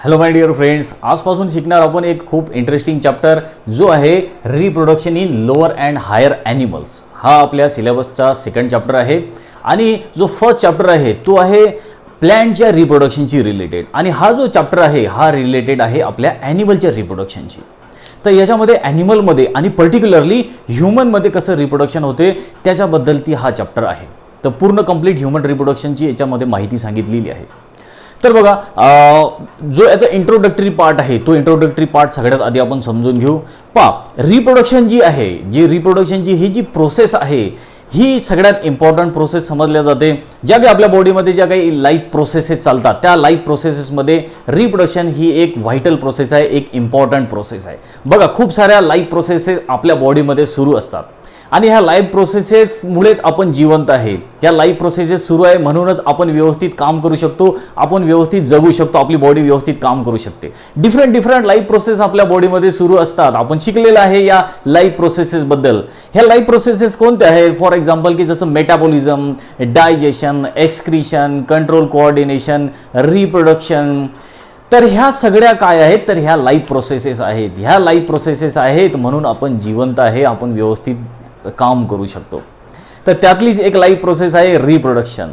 Hello my dear friends, आजपासून शिकणार आपण एक खूप इंटरेस्टिंग चॅप्टर जो आहे reproduction in lower and higher animals. हा आपल्या सिलेबसचा सेकंड चॅप्टर आहे आणि जो फर्स्ट चॅप्टर आहे तो आहे प्लॅन्टच्या रिप्रोडक्शनची रिलेटेड आणि हा जो चॅप्टर आहे हा रिलेटेड आहे आपल्या ॲनिमलच्या रिप्रोडक्शनशी. तर याच्यामध्ये ॲनिमलमध्ये आणि पर्टिक्युलरली ह्युमनमध्ये कसं रिप्रोडक्शन होते त्याच्याबद्दल ती हा चॅप्टर आहे. तर पूर्ण कंप्लीट ह्युमन रिप्रोडक्शनची याच्यामध्ये माहिती सांगितलेली आहे. तर बघा, जो याचा इंट्रोडक्टरी पार्ट आहे तो इंट्रोडक्टरी पार्ट सगळ्यात आधी आपण समजून घेऊ. रिप्रोडक्शन जी आहे, रिप्रोडक्शनची ही जी प्रोसेस आहे ही सगळ्यात इम्पॉर्टंट प्रोसेस समजल्या जाते. ज्या काही आपल्या बॉडीमध्ये ज्या काही लाईफ प्रोसेसेस चालतात त्या लाईफ प्रोसेसेसमध्ये रिप्रोडक्शन ही एक व्हायटल प्रोसेस आहे, एक इम्पॉर्टंट प्रोसेस आहे. बघा, खूप साऱ्या लाईफ प्रोसेसेस आपल्या बॉडीमध्ये सुरू असतात आणि ह्या लाईफ प्रोसेसेसमुळेच आपण जिवंत आहे. या लाईफ प्रोसेसेस सुरू आहे म्हणूनच आपण व्यवस्थित काम करू शकतो, आपण व्यवस्थित जगू शकतो, आपली बॉडी व्यवस्थित काम करू शकते. डिफरंट लाईफ प्रोसेस आपल्या बॉडीमध्ये सुरू असतात. आपण शिकलेलं आहे या लाईफ प्रोसेसेसबद्दल. ह्या लाईफ प्रोसेसेस कोणत्या आहेत? फॉर एक्झाम्पल की जसं metabolism, digestion, excretion, control coordination, reproduction. तर ह्या सगळ्या काय आहेत? तर ह्या लाईफ प्रोसेसेस आहेत. ह्या लाईफ प्रोसेसेस आहेत म्हणून आपण जिवंत आहे, आपण व्यवस्थित काम करू शकतो. तर त्यातलीच एक लाईफ प्रोसेस आहे रिप्रोडक्शन.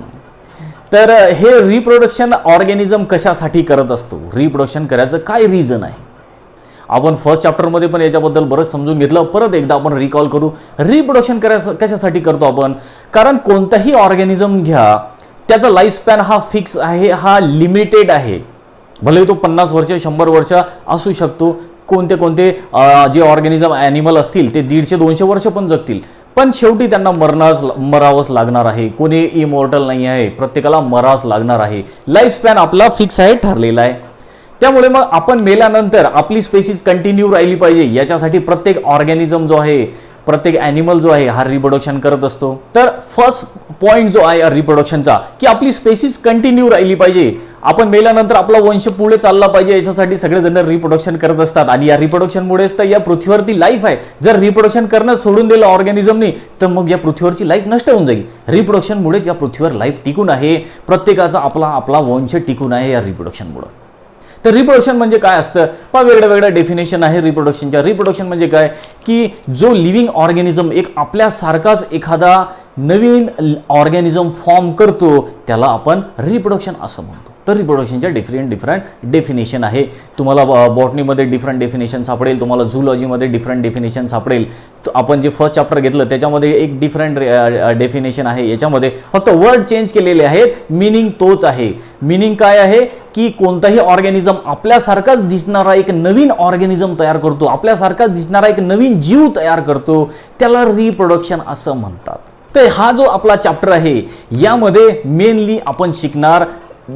तर हे रिप्रोडक्शन ऑर्गॅनिझम कशासाठी करत असतो? रिप्रोडक्शन करायचं काय रिझन आहे? आपण फर्स्ट चॅप्टरमध्ये पण याच्याबद्दल बरंच समजून घेतलं. परत एकदा आपण रिकॉल करू. रिप्रोडक्शन करायचं कशासाठी करतो आपण? कारण कोणताही ऑर्गॅनिझम घ्या, त्याचा लाईफ स्पॅन हा फिक्स आहे, हा लिमिटेड आहे. भले तो 50 वर्ष 100 वर्ष असू शकतो. कोणते जे ऑर्गॅनिझम ॲनिमल असतील ते 150-200 वर्ष पण जगतील, पण शेवटी त्यांना मरावंच लागणार आहे. कोणी इमॉर्टल नाही आहे, प्रत्येकाला मरावंच लागणार आहे. लाईफ स्पॅन आपला फिक्स आहे, ठरलेला आहे. त्यामुळे मग आपण मेल्यानंतर आपली स्पेसिस कंटिन्यू राहिली पाहिजे याच्यासाठी प्रत्येक ऑर्गॅनिझम जो आहे, प्रत्येक ॲनिमल जो आहे हा रिप्रोडक्शन करत असतो. तर फर्स्ट पॉईंट जो आहे रिप्रोडक्शनचा की आपली स्पेसिस कंटिन्यू राहिली पाहिजे, आपण मेल्यानंतर आपला वंश पुढे चालला पाहिजे, याच्यासाठी सगळेजण रिप्रोडक्शन करत असतात. आणि या रिप्रोडक्शनमुळेच तर या पृथ्वीवरती लाईफ आहे. जर रिप्रोडक्शन करणं सोडून दिलं ऑर्गॅनिझमनी तर मग या पृथ्वीवरची लाईफ नष्ट होऊन जाईल. रिप्रोडक्शनमुळेच या पृथ्वीवर लाईफ टिकून आहे, प्रत्येकाचा आपला वंश टिकून आहे या रिप्रोडक्शनमुळे. तर रिप्रोडक्शन म्हणजे काय असतं? वेगळ्या डेफिनेशन आहे रिप्रोडक्शनच्या. रिप्रोडक्शन म्हणजे काय की जो लिव्हिंग ऑर्गॅनिझम एक आपल्यासारखाच एखादा नवीन ऑर्गॅनिझम फॉर्म करतो त्याला आपण रिप्रोडक्शन असं म्हणतो. तर रिप्रोडक्शनच्या डिफरंट डेफिनेशन आहे. तुम्हाला बॉटनीमध्ये डिफरंट डेफिनेशन सापडेल, तुम्हाला झूलॉजीमध्ये डिफरंट डेफिनेशन सापडेल. आपण जे फर्स्ट चॅप्टर घेतलं त्याच्यामध्ये एक डिफरंट डेफिनेशन आहे. याच्यामध्ये फक्त वर्ड चेंज केलेले आहेत, मिनिंग तोच आहे. मिनिंग काय आहे की कोणताही ऑर्गॅनिझम आपल्यासारखाच दिसणारा एक नवीन ऑर्गॅनिझम तयार करतो, आपल्यासारखाच दिसणारा एक नवीन जीव तयार करतो, त्याला रिप्रोडक्शन असं म्हणतात. तर हा जो आपला चॅप्टर आहे यामध्ये मेनली आपण शिकणार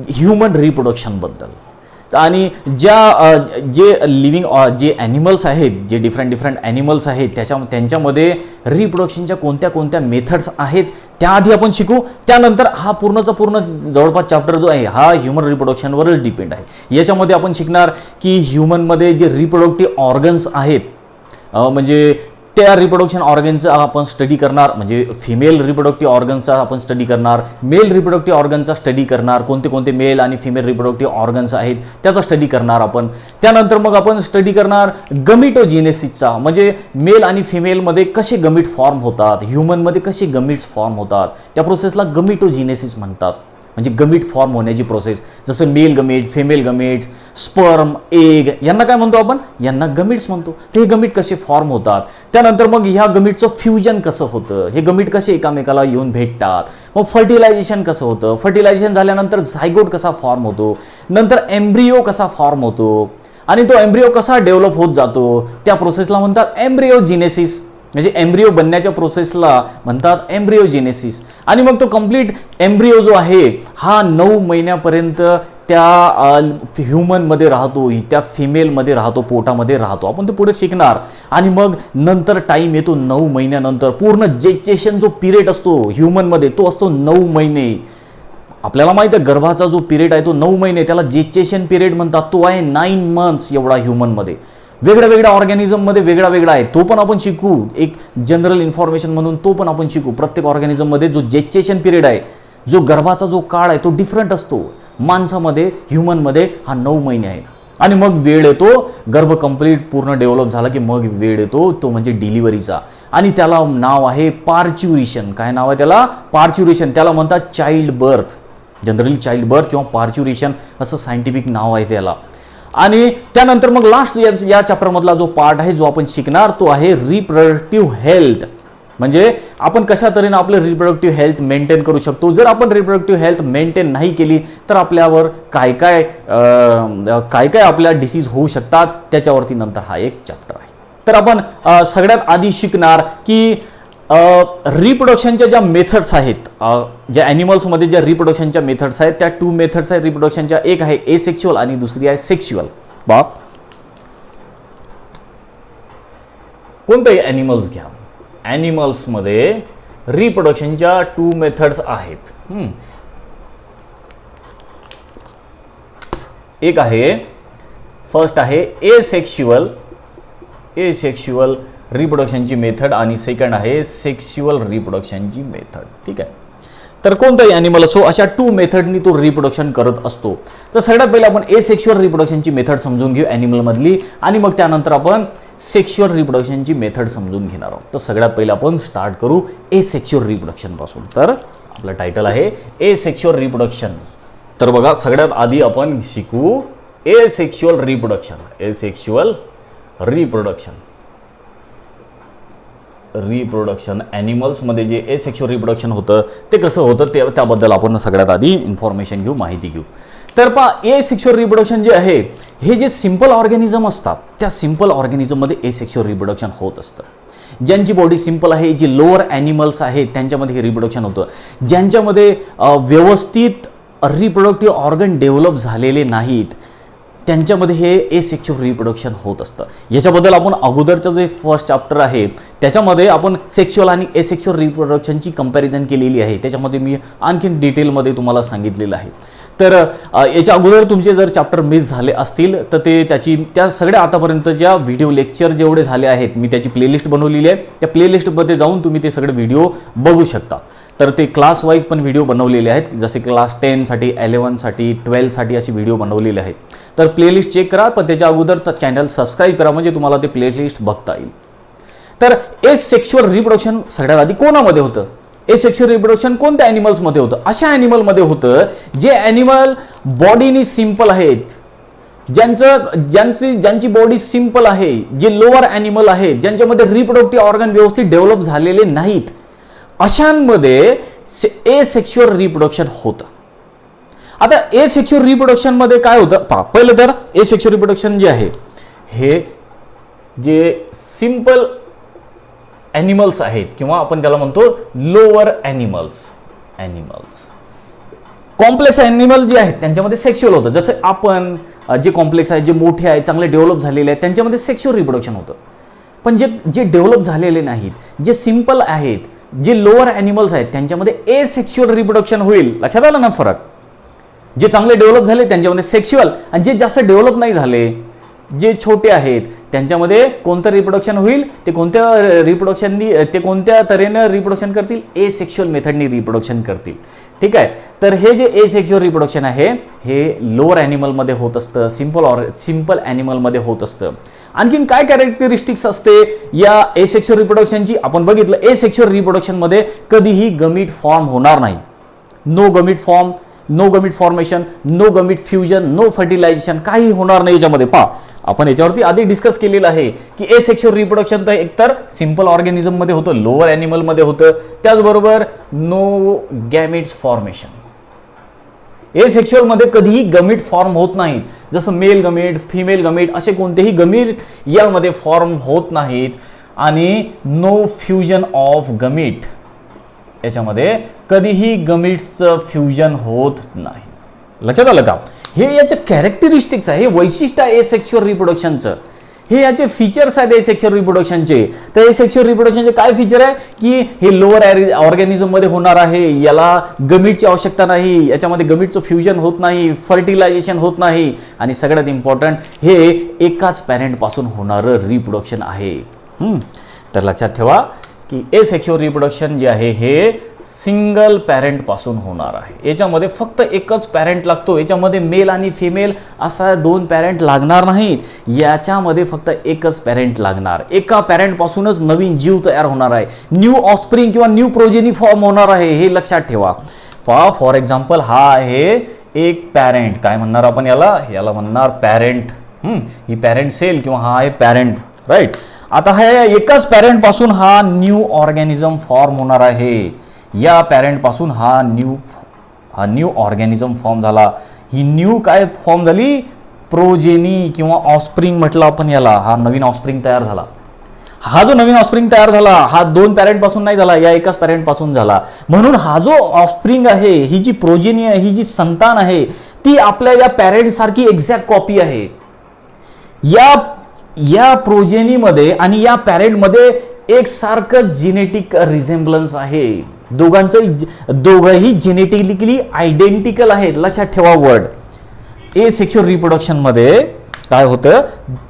ह्युमन रिप्रोडक्शनबद्दल. आणि जे लिव्हिंग जे ॲनिमल्स आहेत, जे डिफरंट ॲनिमल्स आहेत त्यांच्यामध्ये रिप्रोडक्शनच्या कोणत्या मेथड्स आहेत त्याआधी आपण शिकू. त्यानंतर हा पूर्णचा पूर्ण जवळपास चॅप्टर जो आहे हा ह्युमन रिप्रोडक्शनवरच डिपेंड आहे. याच्यामध्ये आपण शिकणार की ह्युमनमध्ये जे रिप्रोडक्टिव्ह ऑर्गन्स आहेत, म्हणजे त्या रिप्रोडक्शन ऑर्गनचा आपण स्टडी करणार. म्हणजे फिमेल रिप्रोडक्टिव्ह ऑर्गनचा आपण स्टडी करणार, मेल रिप्रोडक्टिव्ह ऑर्गनचा स्टडी करणार, कोणते मेल आणि फिमेल रिप्रोडक्टिव्ह ऑर्गन्स आहेत त्याचा स्टडी करणार आपण. त्यानंतर मग आपण स्टडी करणार गमिटोजेनेसिसचा, म्हणजे मेल आणि फिमेलमध्ये कसे गमिट फॉर्म होतात, ह्युमनमध्ये कसे गमिट्स फॉर्म होतात, त्या प्रोसेसला गमिटोजेनेसिस म्हणतात. म्हणजे गमिट फॉर्म होण्याची प्रोसेस. जसं मेल गमिट, फिमेल गमिट, स्पर्म, एग यांना काय म्हणतो आपण? यांना गमिट्स म्हणतो. तर हे गमिट कसे फॉर्म होतात, त्यानंतर मग ह्या गमिटचं फ्युजन कसं होतं, हे गमिट कसे एकामेकाला येऊन भेटतात, मग फर्टिलायझेशन कसं होतं, फर्टिलायझेशन झाल्यानंतर झायगोट कसा फॉर्म होतो, नंतर एम्ब्रिओ कसा फॉर्म होतो आणि तो एम्ब्रिओ कसा डेव्हलप होत जातो, त्या प्रोसेसला म्हणतात एम्ब्रिओजेनेसिस. म्हणजे एम्ब्रिओ बनण्याच्या प्रोसेसला म्हणतात एम्ब्रिओजेनेसिस. आणि मग तो कंप्लीट एम्ब्रिओ जो आहे हा 9 महिन्यापर्यंत त्या ह्युमनमध्ये राहतो, त्या फिमेलमध्ये राहतो, पोटामध्ये राहतो. आपण ते पुढे शिकणार. आणि मग नंतर टाईम येतो 9 महिन्यानंतर पूर्ण जेस्टेशन जो पिरियड असतो ह्युमनमध्ये तो असतो 9 महिने. आपल्याला माहिती आहे गर्भाचा जो पिरियड आहे तो 9 महिने, त्याला जेस्टेशन पिरियड म्हणतात. तो आहे 9 मंथ्स एवढा ह्युमनमध्ये. वेगळ्या ऑर्गॅनिझममध्ये वेगळा आहे, तो पण आपण शिकू. एक जनरल इन्फॉर्मेशन म्हणून तो पण आपण शिकू. प्रत्येक ऑर्गॅनिझममध्ये जो जेस्टेशन पिरियड आहे, जो गर्भाचा जो काळ आहे तो डिफरंट असतो. माणसामध्ये ह्युमनमध्ये हा 9 महिने आहे. आणि मग वेळ येतो, गर्भ कंप्लीट पूर्ण डेव्हलप झाला की मग वेळ येतो तो म्हणजे डिलिव्हरीचा, आणि त्याला नाव आहे पार्च्युरेशन. काय नाव आहे त्याला? पार्च्युरेशन. त्याला म्हणतात child birth, generally child birth किंवा पार्च्युरेशन असं सायंटिफिक नाव आहे त्याला. आणि त्यानंतर मग लास्ट या चॅप्टरमधला जो पार्ट आहे जो आपण शिकणार तो आहे रिप्रोडक्टिव्ह हेल्थ. म्हणजे आपण कशा तऱ्हेने आपलं रिप्रोडक्टिव्ह हेल्थ मेंटेन करू शकतो. जर आपण रिप्रोडक्टिव्ह हेल्थ मेंटेन नाही केली तर आपल्यावर काय काय आपल्या डिसीज होऊ शकतात, त्याच्यावरती नंतर हा एक चॅप्टर आहे. तर आपण सगळ्यात आधी शिकणार की रिप्रोडक्शनच्या ज्या मेथड्स आहेत, ज्या ॲनिमल्समध्ये ज्या रिप्रोडक्शनच्या मेथड्स आहेत त्या 2 मेथड्स आहेत रिप्रोडक्शनच्या. एक आहे एसेक्शुअल आणि दुसरी आहे सेक्शुअल. कोणतंही ॲनिमल्स घ्या, ॲनिमल्समध्ये रिप्रोडक्शनच्या 2 मेथड्स आहेत. एक आहे, फर्स्ट आहे एसेक्शुअल रिप्रोडक्शनची मेथड आणि सेकंड आहे सेक्शुअल रिप्रोडक्शनची मेथड. ठीक आहे. तर कोणताही ॲनिमल असो अशा 2 मेथडनी तो रिप्रोडक्शन करत असतो. तर सगळ्यात पहिले आपण एसेक्शुअल रिप्रोडक्शनची मेथड समजून घेऊ ॲनिमलमधली, आणि मग त्यानंतर आपण सेक्शुअल रिप्रोडक्शनची मेथड समजून घेणार आहोत. तर सगळ्यात पहिले आपण स्टार्ट करू एसेक्शुअल रिप्रोडक्शन पासून. तर आपलं टायटल आहे एसेक्शुअल रिप्रोडक्शन. तर बघा, सगळ्यात आधी आपण शिकू एसेक्शुअल रिप्रोडक्शन. ॲनिमल्समध्ये जे एसेक्शुअल रिप्रोडक्शन होतं ते कसं होतं त्याबद्दल आपण सगळ्यात आधी इन्फॉर्मेशन घेऊ, माहिती घेऊ. तर एसेक्शुअल रिप्रोडक्शन जे आहे हे जे सिंपल ऑर्गॅनिझम असतात त्या सिंपल ऑर्गॅनिझममध्ये एसेक्शुअल रिप्रोडक्शन होत असतं. ज्यांची बॉडी सिंपल आहे, जे लोअर ॲनिमल्स आहेत त्यांच्यामध्ये हे रिप्रोडक्शन होतं. ज्यांच्यामध्ये व्यवस्थित रिप्रोडक्टिव्ह ऑर्गन डेव्हलप झालेले नाहीत त्यांच्यामध्ये हे एसेक्शुअल रिप्रोडक्शन होत असतं. याच्याबद्दल आपण अगोदरचं जे फर्स्ट चॅप्टर आहे त्याच्यामध्ये आपण सेक्शुअल आणि एसेक्शुअल रिप्रोडक्शनची कंपॅरिझन केलेली आहे. त्याच्यामध्ये मी आणखीन डिटेलमध्ये तुम्हाला सांगितलेलं आहे. तर याच्या अगोदर तुमचे जर चॅप्टर मिस झाले असतील तर त्या सगळ्या आतापर्यंतच्या व्हिडिओ लेक्चर जेवढे झाले आहेत मी त्याची प्लेलिस्ट बनवलेली आहे. त्या प्लेलिस्टमध्ये जाऊन तुम्ही ते सगळे व्हिडिओ बघू शकता. तर ते क्लास वाईज पण व्हिडिओ बनवलेले आहेत, जसे क्लास 10 साठी, 11 साठी, 12 साठी असे व्हिडिओ बनवलेले आहेत. तर प्लेलिस्ट चेक करा, पण त्याच्या अगोदर चॅनल सबस्क्राईब करा म्हणजे तुम्हाला ते प्लेलिस्ट बघता येईल. तर एसेक्शुअल रिप्रोडक्शन सगळ्यात आधी कोणामध्ये होतं? एसेक्शुअल रिप्रोडक्शन कोणत्या ॲनिमल्समध्ये होतं? अशा ॲनिमलमध्ये होतं जे ॲनिमल बॉडीनी सिंपल आहेत, ज्यांची बॉडी सिंपल आहे, जे लोअर ॲनिमल आहेत, ज्यांच्यामध्ये रिप्रोडक्टिव्ह ऑर्गन व्यवस्थित डेव्हलप झालेले नाहीत, अशांमध्ये एसेक्शुअल रिप्रोडक्शन होतं. आता एसेक्शुअल रिप्रोडक्शन मध्ये काय होतं? पहिलं तर एसेक्शुअल रिप्रोडक्शन जे आहे हे जे सिंपल ॲनिमल्स आहेत किंवा आपण त्याला म्हणतो लोअर ॲनिमल्स. कॉम्प्लेक्स ॲनिमल जे आहेत त्यांच्यामध्ये सेक्शुअल होतं. जसं आपण जे कॉम्प्लेक्स आहेत, जे मोठे आहेत, चांगले डेव्हलप झालेले आहेत त्यांच्यामध्ये सेक्शुअल रिप्रोडक्शन होतं. पण जे डेव्हलप झालेले नाहीत, जे सिंपल आहेत, जे लोअर ॲनिमल्स आहेत त्यांच्यामध्ये एसेक्शुअल रिप्रोडक्शन होईल. लक्षात आलं ना फरक? जे चांगले डेव्हलप झाले त्यांच्यामध्ये सेक्शुअल, आणि जे जास्त डेव्हलप नाही झाले, जे छोटे आहेत त्यांच्यामध्ये कोणतं रिप्रोडक्शन होईल? ते कोणत्या तऱ्हेनं रिप्रोडक्शन करतील? एसेक्शुअल मेथडनी रिप्रोडक्शन करतील. ठीक आहे. तर हे जे एसेक्शुअल रिप्रोडक्शन आहे हे लोअर ॲनिमलमध्ये होत असतं, सिंपल ॲनिमलमध्ये होत असतं. आणखीन काय कॅरेक्टरिस्टिक्स असते या एसेक्शुअल रिप्रोडक्शनची? आपण बघितलं एसेक्शुअल रिप्रोडक्शनमध्ये कधीही गमीट फॉर्म होणार नाही. No gamete formation, no gamete fusion, no fertilisation, काही होणार नाही याच्यामध्ये. आपण याच्यावरती आधी डिस्कस केलेलं आहे की एसेक्शुअल रिप्रोडक्शन तर एकतर सिंपल ऑर्गॅनिझममध्ये होतं, लोअर ॲनिमलमध्ये होतं, त्याचबरोबर नो गॅमिट्स फॉर्मेशन. एसेक्शुअलमध्ये कधीही गमीट फॉर्म होत नाहीत. जसं मेल गमीट, फिमेल गमीट असे कोणतेही गमीट यामध्ये फॉर्म होत नाहीत. आणि नो फ्युजन ऑफ गमीट, याच्यामध्ये कधीही गमीट्सचं फ्युजन होत नाही. लक्षात आलं का? हे याचे कॅरेक्टरिस्टिक्स आहे, हे वैशिष्ट्य आहे एसेक्शुअल रिप्रोडक्शनचं. हे याचे फीचर्स आहेत एसेक्शुअल रिप्रोडक्शनचे. तर एसेक्शुअल रिप्रोडक्शनचे काय फीचर आहे की हे लोअर ऑर्गॅनिझममध्ये होणार आहे, याला गमीटची आवश्यकता नाही, याच्यामध्ये गमीटचं फ्युजन होत नाही, फर्टिलायझेशन होत नाही, आणि सगळ्यात इम्पॉर्टंट हे एकाच पॅरेंटपासून होणारं रिप्रोडक्शन आहे. तर लक्षात ठेवा की एसेक्शुअल रिप्रोडक्शन जे आहे हे सिंगल पॅरेंट पासून होणार आहे. याच्यामध्ये फक्त एकच पॅरेंट लागतो. याच्यामध्ये मेल आणि फिमेल असा 2 पॅरेंट लागणार नाहीत. याच्यामध्ये फक्त एकच पॅरेंट लागणार. एका पॅरेंट पासूनच नवीन जीव तयार होणार आहे. न्यू ऑफस्प्रिंग किंवा न्यू प्रोजेनी फॉर्म होणार आहे, हे लक्षात ठेवा. फॉर एक्झाम्पल हा आहे एक पॅरेंट, काय म्हणणार आपण याला म्हणणार पॅरेंट. ही पॅरेंट सेल किंवा हा आहे पॅरेंट, राईट. आता हा एकाच पॅरेंट पासून हा न्यू ऑर्गॅनिझम फॉर्म होणार आहे. या पॅरेंट पासून हा न्यू ऑर्गॅनिझम फॉर्म झाला. ही न्यू काय फॉर्म झाली, प्रोजेनी किंवा ऑफस्प्रिंग म्हटलं आपण याला. हा नवीन ऑफस्प्रिंग तयार झाला. हा जो नवीन ऑफस्प्रिंग तयार झाला हा 2 पॅरेंट पासून नाही झाला, या एकाच पॅरेंट पासून झाला. म्हणून हा जो ऑफस्प्रिंग आहे, ही जी प्रोजेनी आहे, ही जी संतान आहे, ती आपल्या या पॅरेंट सारखी एक्झॅक्ट कॉपी आहे. या प्रोजेनीमध्ये आणि या पॅरेंटमध्ये एकसारखं जेनेटिक रिझेम्बलन्स आहे. दोघंही जेनेटिकली आयडेंटिकल आहेत. लक्षात ठेवा वर्ड. एसेक्शुअल रिप्रोडक्शन मध्ये काय होतं,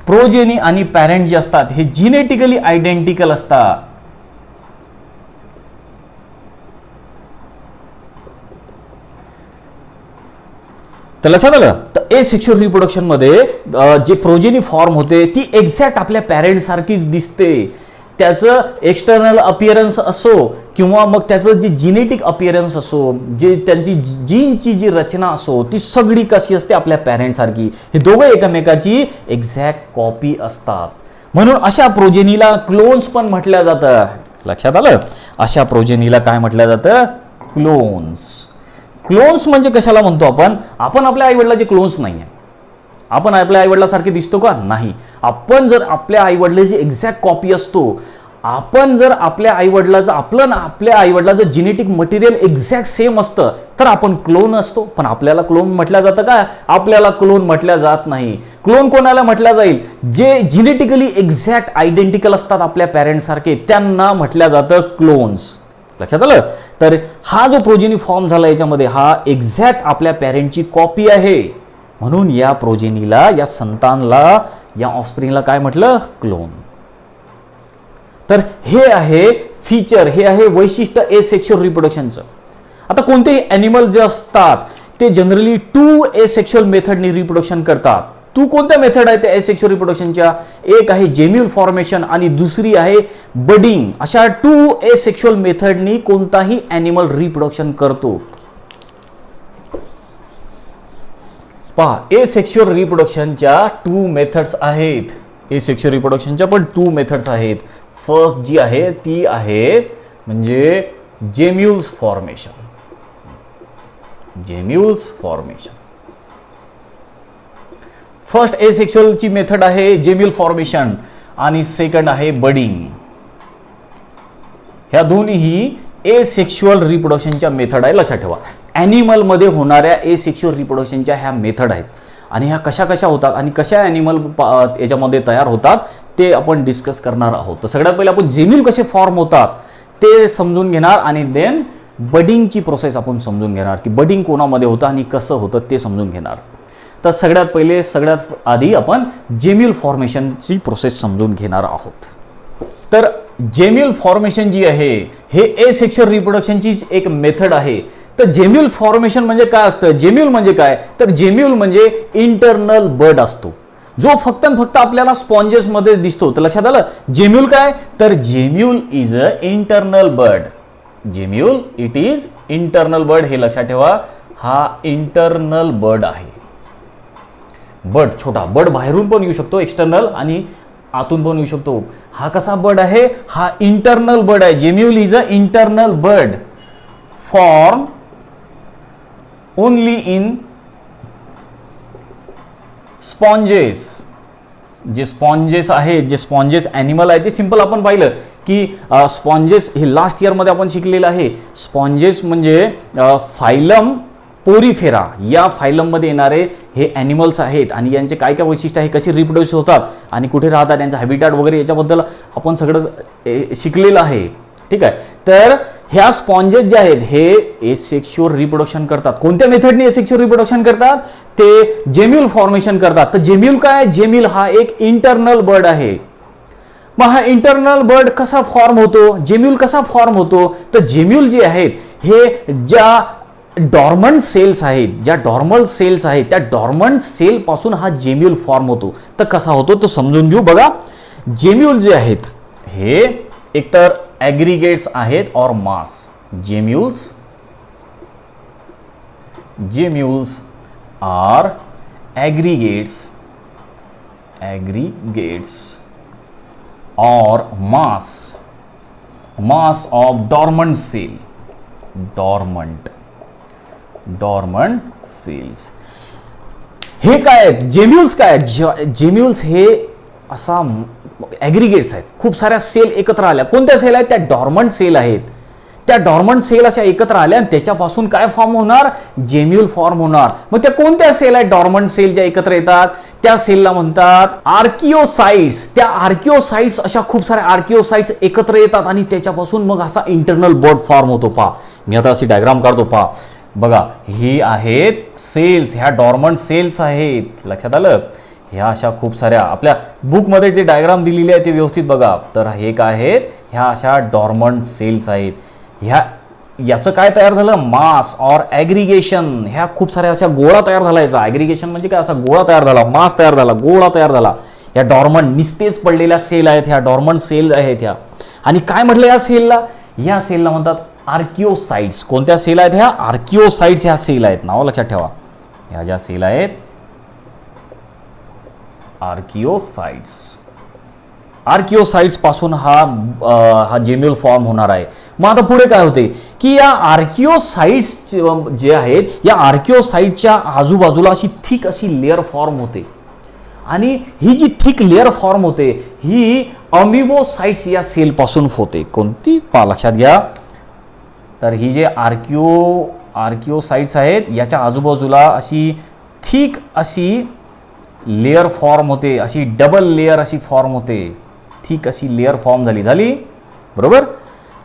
प्रोजेनी आणि पॅरेंट जे असतात हे जेनेटिकली आयडेंटिकल असतात. तर लक्षात आलं. तर एसेक्शुअल रिप्रोडक्शन मध्ये जे प्रोजेनी फॉर्म होते ती एक्झॅक्ट आपल्या पॅरेंट सारखीच दिसते. त्याचं एक्सटर्नल अपिअरन्स असो किंवा मग त्याचं जे जेनेटिक अपिअरन्स असो, जे त्यांची जीनची जी रचना असो, ती सगळी कशी असते आपल्या पॅरेंट सारखी. हे दोघं एकमेकाची एक्झॅक्ट कॉपी असतात. म्हणून अशा प्रोजेनीला क्लोन्स पण म्हटलं जातं. लक्षात आलं. अशा प्रोजेनीला काय म्हटलं जातं, क्लोन्स. क्लोन्स म्हणजे कशाला म्हणतो आपण आपल्या आईवडिलाचे क्लोन्स नाही आहे. आपण आपल्या आईवडिलासारखे दिसतो का, नाही. आपण जर आपल्या आईवडिलाची एक्झॅक्ट कॉपी असतो, आपण जर आपल्या आईवडिलाचं जेनेटिक मटेरियल एक्झॅक्ट सेम असतं तर आपण क्लोन असतो. पण आपल्याला क्लोन म्हटलं जातं का, आपल्याला क्लोन म्हटलं जात नाही. क्लोन कोणाला म्हटलं जाईल, जे जेनेटिकली एक्झॅक्ट आयडेंटिकल असतात आपल्या पॅरेंट सारखे, त्यांना म्हटलं जातं क्लोन्स. लक्षात आलं. तर हा जो प्रोजेनी फॉर्म झाला याच्यामध्ये हा एक्झॅक्ट आपल्या पॅरेंटची कॉपी आहे. म्हणून या प्रोजेनीला, या संतानला, या ऑफस्प्रिंगला काय म्हटलं, क्लोन. तर हे आहे फीचर, हे आहे वैशिष्ट्य एसेक्शुअल रिप्रोडक्शनचं. आता कोणतेही ॲनिमल जे असतात ते जनरली 2 एसेक्शुअल मेथडनी रिप्रोडक्शन करतात. कोणत्या मेथड आहे त्या एसेक्शुअल रिप्रोडक्शनच्या, एक आहे जेम्यूल फॉर्मेशन आणि दुसरी आहे बडिंग. अशा 2 एसेक्शुअल मेथडनी कोणताही ॲनिमल रिप्रोडक्शन करतो. पहा, एसेक्शुअल रिप्रोडक्शनच्या 2 मेथड्स आहेत. एसेक्शुअल रिप्रोडक्शनच्या पण 2 मेथड्स आहेत. फर्स्ट जी आहे ती आहे म्हणजे जेम्यूल्स फॉर्मेशन. फर्स्ट एसेक्शुअलची मेथड आहे जेम्यूल फॉर्मेशन आणि सेकंड आहे बडिंग. ह्या दोन्हीही एसेक्शुअल रिप्रोडक्शनच्या मेथड आहे. लक्षात ठेवा, ॲनिमलमध्ये होणाऱ्या एसेक्शुअल रिप्रोडक्शनच्या ह्या मेथड आहेत. आणि ह्या कशा कशा होतात आणि कशा ॲनिमल याच्यामध्ये तयार होतात ते आपण डिस्कस करणार आहोत. तर सगळ्यात पहिले आपण जेम्यूल कसे फॉर्म होतात ते समजून घेणार आणि देन बडिंगची प्रोसेस आपण समजून घेणार की बडिंग कोणामध्ये होतं आणि कसं होतं ते समजून घेणार. तर सगळ्यात आधी आपण जेम्यूल फॉर्मेशनची प्रोसेस समजून घेणार आहोत. तर जेम्यूल फॉर्मेशन जी आहे हे एसेक्शुअल रिप्रोडक्शनची एक मेथड आहे. तर जेम्यूल फॉर्मेशन म्हणजे काय असतं, जेम्यूल म्हणजे काय, तर जेम्यूल म्हणजे इंटरनल बड असतो जो फक्त आपल्याला स्पॉन्जेस मध्ये दिसतो. तर लक्षात आलं, जेम्यूल काय, तर gemmule is a internal bud. Gemmule it is internal bud. हे लक्षात ठेवा, हा इंटरनल बड आहे. बड छोटा बड बाहेरून पण येऊ शकतो एक्सटर्नल आणि आतून पण येऊ शकतो. हा कसा बड आहे, हा इंटरनल बड आहे. Gemmule is a internal bud form only in sponges. जे स्पॉन्जेस आहेत, जे स्पॉन्जेस ॲनिमल आहे ते सिंपल आपण पाहिलं की स्पॉन्जेस हे लास्ट इयरमध्ये आपण शिकलेलं आहे. स्पॉन्जेस म्हणजे फायलम पोरीफेरा या फायलममध्ये येणारे हे ॲनिमल्स आहेत आणि यांचे काय काय वैशिष्ट्य आहे, कसे रिप्रोड्यूस होतात आणि कुठे राहतात, यांचं हॅबिटॅट वगैरे याच्याबद्दल आपण सगळं शिकलेलं आहे. ठीक आहे. तर ह्या स्पॉन्जेस जे आहेत हे एसेक्शुअल रिप्रोडक्शन करतात. कोणत्या मेथडने एसेक्शुअल रिप्रोडक्शन करतात, ते जेम्यूल फॉर्मेशन करतात. तर जेम्यूल काय, जेम्यूल हा एक इंटरनल बर्ड आहे. मग हा इंटरनल बर्ड कसा फॉर्म होतो, जेम्यूल कसा फॉर्म होतो, तर जेम्यूल जे आहेत हे ज्या डॉर्मंट सेल्स आहेत, ज्या डॉर्मल सेल्स आहेत, त्या डॉर्मंट सेल पासून हा जेम्यूल फॉर्म होतो. तर कसा होतो तो समजून घेऊ. बघा, जेम्यूल जे आहेत हे एकतर ॲग्रिगेट्स आहेत और मास. जेम्यूल्स आर ॲग्रिगेट्स और mass of dormant cells. हे काय आहेत, जेम्यूल्स काय आहेत, जेम्यूल्स हे असा ॲग्रिगेट्स आहेत, खूप साऱ्या सेल एकत्र आल्या. कोणत्या सेल आहेत, त्या डॉर्मंट सेल आहेत. त्या डॉर्मंट सेल अशा एकत्र आल्या आणि त्याच्यापासून काय फॉर्म होणार, जेम्यूल फॉर्म होणार. मग त्या कोणत्या सेल आहेत, डॉर्मंट सेल ज्या एकत्र येतात त्या सेलला म्हणतात आर्किओसाइट्स. त्या आर्किओसाइट्स, अशा खूप साऱ्या आर्किओसाइट्स एकत्र येतात आणि त्याच्यापासून मग असा इंटरनल बर्ड फॉर्म होतो. पहा, मी आता अशी डायग्राम काढतो. पहा, बघा, ही आहेत सेल्स, ह्या डॉर्मंट सेल्स आहेत. लक्षात आलं. ह्या अशा खूप साऱ्या आपल्या बुकमध्ये जे डायग्राम दिलेली आहे ते व्यवस्थित बघा. तर हे काय आहेत, ह्या अशा डॉर्मंट सेल्स आहेत. याचं काय तयार झालं, मास और ॲग्रिगेशन. ह्या खूप साऱ्या अशा गोळा तयार झाला. याचा ॲग्रिगेशन म्हणजे काय, असा गोळा तयार झाला, मास तयार झाला, गोळा तयार झाला. या डॉर्मंट निस्तेज पडलेल्या सेल आहेत, ह्या डॉर्मंट सेल आहेत ह्या. आणि काय म्हटलं या सेलला, म्हणतात आर्किओसाइट्स. कोणत्या सेल आहेत ह्या, आर्किओसाइट्स ह्या सेल आहेत. नाव लक्षात ठेवा, ह्या ज्या सेल आहेत आर्किओसाइट्स पासून हा जेम्यूल फॉर्म होणार आहे. मग आता पुढे काय होते की या आर्किओसाइट्स जे आहेत, या आर्किओसाइटच्या आजूबाजूला अशी थिक अशी लेअर फॉर्म होते. आणि ही जी थिक लेअर फॉर्म होते ही अमिबोसाइट्स या सेल पासून होते. कोणती, लक्षात घ्या. तर ही जे आर्किओसाइट्स आहेत याच्या आजूबाजूला अशी थिक अशी लेअर फॉर्म होते, अशी डबल लेअर अशी फॉर्म होते. थिक अशी लेअर फॉर्म झाली बरोबर.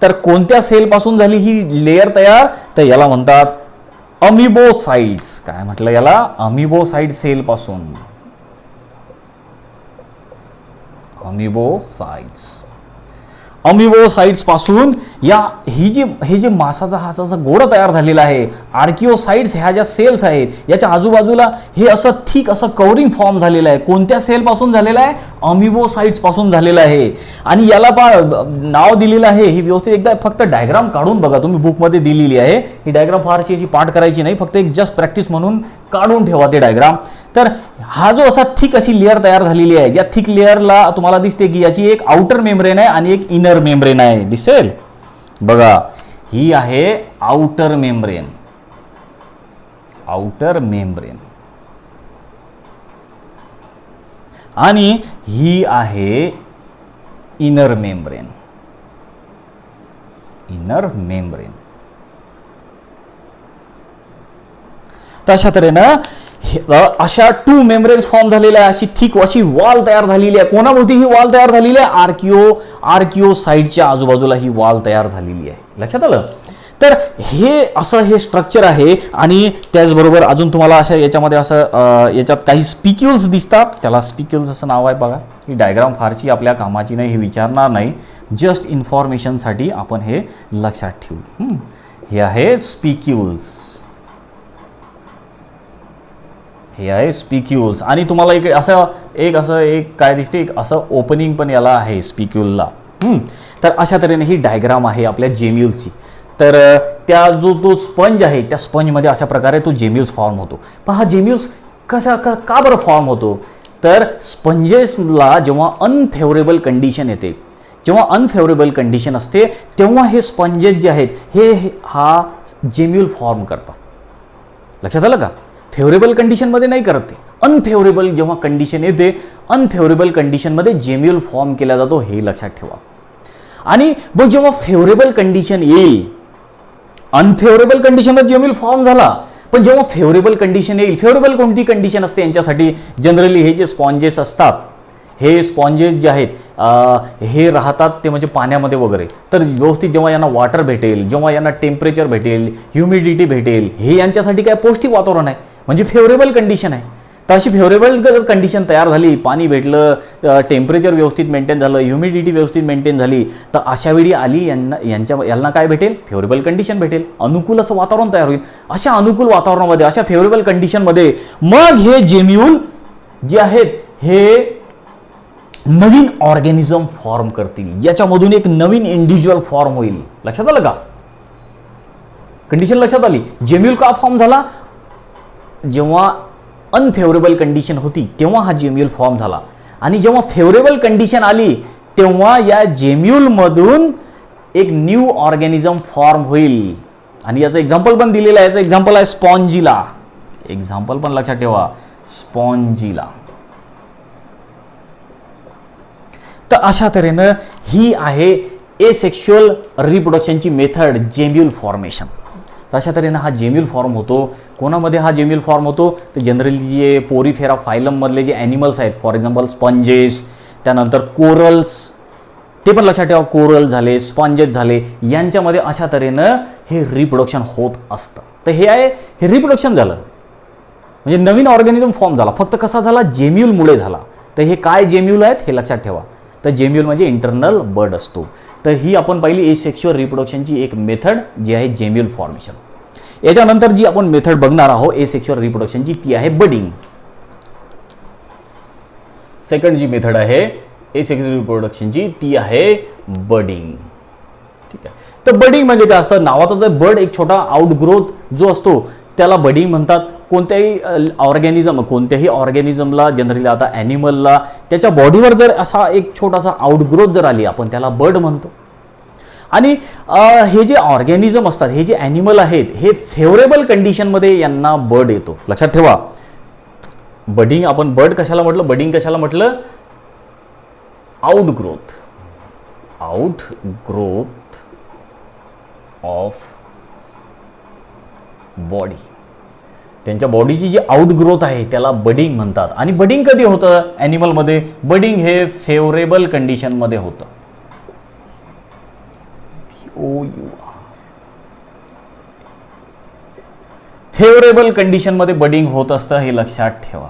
तर कोणत्या सेल पासून झाली ही लेअर तयार, तर याला म्हणतात अमिबोसाइट्स. काय म्हटलं याला, अमिबोसाइट सेल पासून. अमिबोसाइट्स पासून हे जे मासाचा हा असा गोळा तयार झालेला आहे, आर्किओसाइट्स ह्या ज्या सेल्स आहेत याच्या आजूबाजूला हे असं थिक असं कव्हरिंग फॉर्म झालेलं आहे. कोणत्या सेल पासून झालेलं आहे, अमिबोसाइट्स पासून झालेलं आहे. आणि याला नाव दिलेलं आहे. ही व्यवस्थित एकदा फक्त डायग्राम काढून बघा, तुम्ही बुकमध्ये दिलेली आहे. ही डायग्राम फारशी अशी पाठ करायची नाही, फक्त एक जस्ट प्रॅक्टिस म्हणून काढून ठेवा ते डायग्राम. तर हा जो असा थिक अशी लेअर तयार झालेली आहे, या थिक लेअरला तुम्हाला दिसते की याची एक आउटर मेम्ब्रेन आहे आणि एक इनर मेम्ब्रेन आहे. दिसेल बघा, ही आहे आउटर मेम्ब्रेन. आणि ही आहे इनर मेम्ब्रेन. तशा तऱ्हेनं अशा टू मेम्ब्रेन्स फॉर्म झालेल्या आहे. अशी थिक अशी वॉल तयार झालेली आहे. कोणाभोवती ही वॉल तयार झालेली आहे, आर्किओसाइटच्या आजूबाजूला ही वॉल तयार झालेली आहे. लक्षात आलं. तर हे असं हे स्ट्रक्चर आहे. आणि त्याचबरोबर अजून तुम्हाला अशा याच्यामध्ये असं याच्यात काही स्पिक्युल्स दिसतात. त्याला स्पिक्युल्स असं नाव आहे. बघा, ही डायग्राम फारशी आपल्या कामाची नाही, हे विचारणार नाही, जस्ट इन्फॉर्मेशनसाठी आपण हे लक्षात ठेवू. हे आहे स्पिक्युल्स. आणि तुम्हाला इकडे असं एक काय दिसते, एक असं ओपनिंग पण याला आहे स्पिक्युलला. तर अशा तऱ्हेने ही डायग्राम आहे आपल्या जेम्यूल्सची. तर त्या जो स्पंज आहे त्या स्पंजमध्ये अशा प्रकारे तो जेम्यूल्स फॉर्म होतो. पण हा जेम्यूल्स का बरं फॉर्म होतो, तर स्पंजेसला जेव्हा अनफेवरेबल कंडिशन येते, जेव्हा अनफेवरेबल कंडिशन असते तेव्हा हे स्पंजेस जे आहेत हा जेम्यूल फॉर्म करतात. लक्षात आलं का. फेवरेबल कंडिशनमध्ये नाही करत ते. अनफेवरेबल जेव्हा कंडिशन येते, अनफेवरेबल कंडिशनमध्ये जेम्यूल फॉर्म केला जातो, हे लक्षात ठेवा. आणि मग जेव्हा फेवरेबल कंडिशन येईल, अनफेवरेबल कंडिशनमध्ये जेम्यूल फॉर्म झाला, पण जेव्हा फेवरेबल कंडिशन येईल, फेवरेबल कोणती कंडिशन असते यांच्यासाठी, जनरली हे जे स्पॉन्जेस असतात, हे स्पॉन्जेस जे आहेत हे राहतात ते म्हणजे पाण्यामध्ये वगैरे. तर व्यवस्थित जेव्हा यांना वॉटर भेटेल, जेव्हा यांना टेम्परेचर भेटेल, ह्युमिडिटी भेटेल, हे यांच्यासाठी काय पौष्टिक वातावरण आहे, म्हणजे फेवरेबल कंडिशन आहे. तर अशी फेवरेबल जर कंडिशन तयार झाली, पाणी भेटलं, टेम्परेचर व्यवस्थित मेंटेन झालं, ह्युमिडिटी व्यवस्थित मेंटेन झाली, तर अशा वेळी आली यांना काय भेटेल? फेवरेबल कंडिशन भेटेल, अनुकूल असं वातावरण तयार होईल. अशा अनुकूल वातावरणामध्ये, अशा फेवरेबल कंडिशनमध्ये मग हे जेम्यूल जे आहेत हे नवीन ऑर्गॅनिझम फॉर्म करतील. याच्यामधून एक नवीन इंडिव्हिज्युअल फॉर्म होईल. लक्षात आलं का? कंडिशन लक्षात आली? जेम्यूल का फॉर्म झाला? जेव्हा अनफेवरेबल कंडिशन होती तेव्हा हा जेम्यूल फॉर्म झाला, आणि जेव्हा फेवरेबल कंडिशन आली तेव्हा या जेम्यूल मधून एक न्यू ऑर्गॅनिझम फॉर्म होईल. आणि याचं एक्झाम्पल पण दिलेलं आहे. याचं एक्झाम्पल आहे स्पॉन्जिला. एक्झाम्पल पण लक्षात ठेवा, स्पॉन्जिला. तर अशा तऱ्हेनं ही आहे एसेक्शुअल रिप्रोडक्शनची मेथड, जेम्यूल फॉर्मेशन. तर अशा तऱ्हेनं हा जेम्यूल फॉर्म होतो. कोणामध्ये हा जेम्यूल फॉर्म होतो? तर जनरली जे पोरीफेरा फायलममधले जे ॲनिमल्स आहेत, फॉर एक्झाम्पल स्पंजेस, त्यानंतर कोरल्स, ते पण लक्षात ठेवा, कोरल झाले, स्पंजेस झाले, यांच्यामध्ये अशा तऱ्हेनं हे रिप्रोडक्शन होत असतं. तर हे आहे, हे रिप्रोडक्शन झालं, म्हणजे नवीन ऑर्गॅनिझम फॉर्म झाला. फक्त कसा झाला? जेम्यूलमुळे झाला. तर हे काय जेम्यूल आहेत हे लक्षात ठेवा. तर जेम्यूल म्हणजे इंटरनल बर्ड असतो. तर ही आपण पहिली एसेक्शुअल रिप्रोडक्शनची एक मेथड जी आहे जेम्यूल फॉर्मेशन. याच्यानंतर जी आपण मेथड बघणार आहोत एसेक्शुअल रिप्रोडक्शनची ती आहे बडिंग. सेकंड जी मेथड आहे एसेक्शुअल रिप्रोडक्शनची ती आहे बडिंग. ठीक आहे. तर बडिंग म्हणजे काय असतं? नावातच आहे, बर्ड एक छोटा आउटग्रोथ जो असतो त्याला बडिंग म्हणतात. कोणत्याही ऑर्गॅनिझमला जनरली आता ॲनिमलला त्याच्या बॉडीवर जर असा एक छोटासा आउटग्रोथ जर आली आपण त्याला बर्ड म्हणतो. आणि हे जे ऑर्गॅनिझम असतात, हे जे ॲनिमल आहेत, हे फेवरेबल कंडिशनमध्ये यांना बर्ड येतो. लक्षात ठेवा, बडिंग आपण बर्ड कशाला म्हटलं? बडिंग कशाला म्हटलं? Outgrowth of body. त्यांच्या बॉडीची जी आउटग्रोथ आहे त्याला बडिंग म्हणतात. आणि बडिंग कधी होतं ॲनिमलमध्ये? बडिंग हे फेवरेबल कंडिशनमध्ये होतं. फेवरेबल कंडिशनमध्ये बडिंग होत असतं, हे लक्षात ठेवा.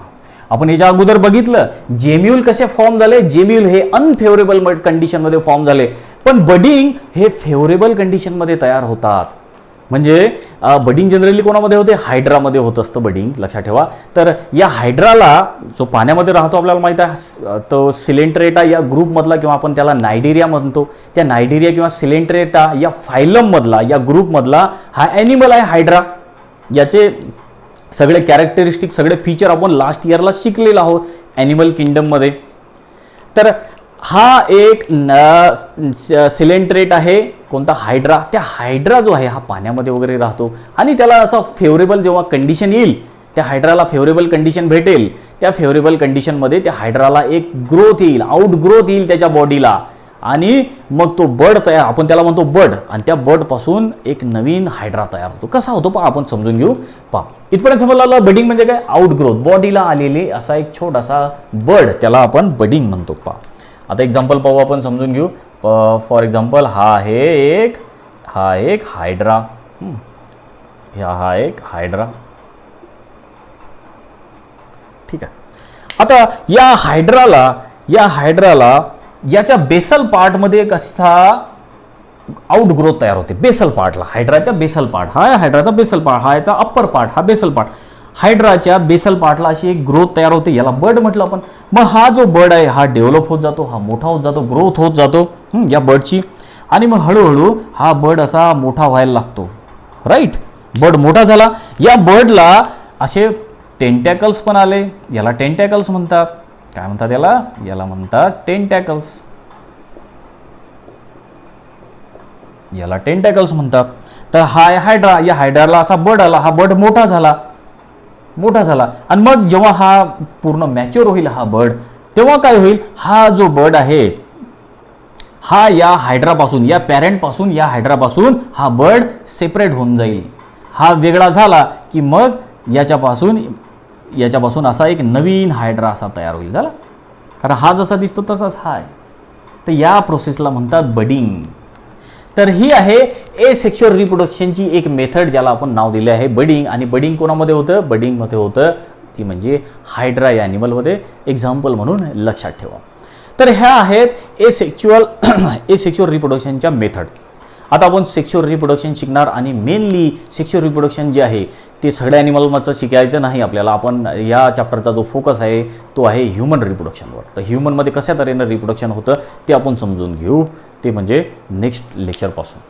आपण याच्या अगोदर बघितलं जेम्यूल कसे फॉर्म झाले. जेम्यूल हे अनफेवरेबल कंडिशनमध्ये फॉर्म झाले, पण बडिंग हे फेवरेबल कंडिशनमध्ये तयार होतात. म्हणजे बडिंग जनरली कोणामध्ये होते? हायड्रामध्ये होत असतं बडिंग, लक्षात ठेवा. तर या हायड्राला जो पाण्यामध्ये राहतो आपल्याला माहित आहे, तो सिलेंट्रेटा या ग्रुपमधला, किंवा आपण त्याला नायडेरिया म्हणतो, त्या नायडेरिया किंवा सिलेंट्रेटा या फायलममधला, या ग्रुपमधला हा ॲनिमल आहे हायड्रा. याचे सगळे कॅरेक्टरिस्टिक, सगळे फीचर आपण लास्ट इयरला शिकलेलो आहोत ॲनिमल किंगडममध्ये. तर हा एक सिलेंट्रेट आहे, कोणता? हायड्रा. त्या हायड्रा जो आहे हा पाण्यामध्ये वगैरे राहतो, आणि त्याला असं फेवरेबल जेव्हा कंडिशन येईल, त्या हायड्राला फेवरेबल कंडिशन भेटेल, त्या फेवरेबल कंडिशनमध्ये त्या हायड्राला एक ग्रोथ येईल, आउटग्रोथ येईल त्याच्या बॉडीला, आणि मग तो बर्ड तयार, आपण त्याला म्हणतो बर्ड, आणि त्या बर्डपासून एक नवीन हायड्रा तयार होतो. कसा होतो पहा, आपण समजून घेऊ. पहा, इथपर्यंत समजलं बडिंग म्हणजे काय? आउटग्रोथ, बॉडीला आलेले असा एक छोटासा बर्ड, त्याला आपण बडिंग म्हणतो. पहा, आता एक्झाम्पल पाहू, आपण समजून घेऊ. फॉर एक्झाम्पल हा एक हायड्रा, हा एक हायड्रा. ठीक आहे. आता या हायड्राला याच्या बेसल पार्टमध्ये एक असा आउटग्रोथ तयार होते. बेसल पार्टला, हायड्राच्या बेसल पार्ट, हा हायड्राचा बेसल पार्ट, हा याचा अप्पर पार्ट, हा बेसल पार्ट. हायड्राच्या बेसल पार्टला अशी एक ग्रोथ तयार होते, याला बर्ड म्हटलं आपण. मग हा जो बर्ड आहे हा डेव्हलप होत जातो, हा मोठा होत जातो, ग्रोथ होत जातो या बर्डची. आणि मग हळूहळू हा बर्ड असा मोठा व्हायला लागतो. राईट, बर्ड मोठा झाला. या बर्डला असे टेंटॅकल्स पण आले, याला टेंटॅकल्स म्हणतात. काय म्हणतात याला? याला म्हणतात टेंटॅकल्स. याला टेंटॅकल्स म्हणतात. तर हा हायड्रा, या हायड्राला असा बर्ड आला, हा बर्ड मोठा झाला. आणि मग जेव्हा हा पूर्ण मॅच्युअर होईल हा बर्ड, तेव्हा काय होईल? हा जो बर्ड आहे हा या हायड्रापासून, या पॅरेंटपासून, या हायड्रापासून हा बर्ड सेपरेट होऊन जाईल. हा वेगळा झाला की मग याच्यापासून असा एक नवीन हायड्रा असा तयार होईल. झाला, कारण हा जसा दिसतो तसाच हा आहे. तर या प्रोसेसला म्हणतात बडिंग. तर ही आहे एसेक्शुअल रिप्रोडक्शनची एक मेथड, ज्याला आपण नाव दिले आहे बडिंग. आणि बडिंग कोणामध्ये होतं? बडिंगमध्ये होतं ती म्हणजे हायड्रा या ॲनिमलमध्ये एक्झाम्पल म्हणून लक्षात ठेवा. तर ह्या आहेत एसेक्शुअल रिप्रोडक्शनच्या मेथड. आता आपण सेक्शुअल रिप्रोडक्शन शिकणार आणि मेनली सेक्शुअल रिप्रोडक्शन जे आहे ते सगळ्या ॲनिमलचं शिकायचं नाही आपल्याला. आपण या चॅप्टरचा जो फोकस आहे तो आहे ह्युमन रिप्रोडक्शनवर. तर ह्युमनमध्ये कशा तऱ्हेनं रिप्रोडक्शन होतं ते आपण समजून घेऊ, ते म्हणजे नेक्स्ट लेक्चरपासून.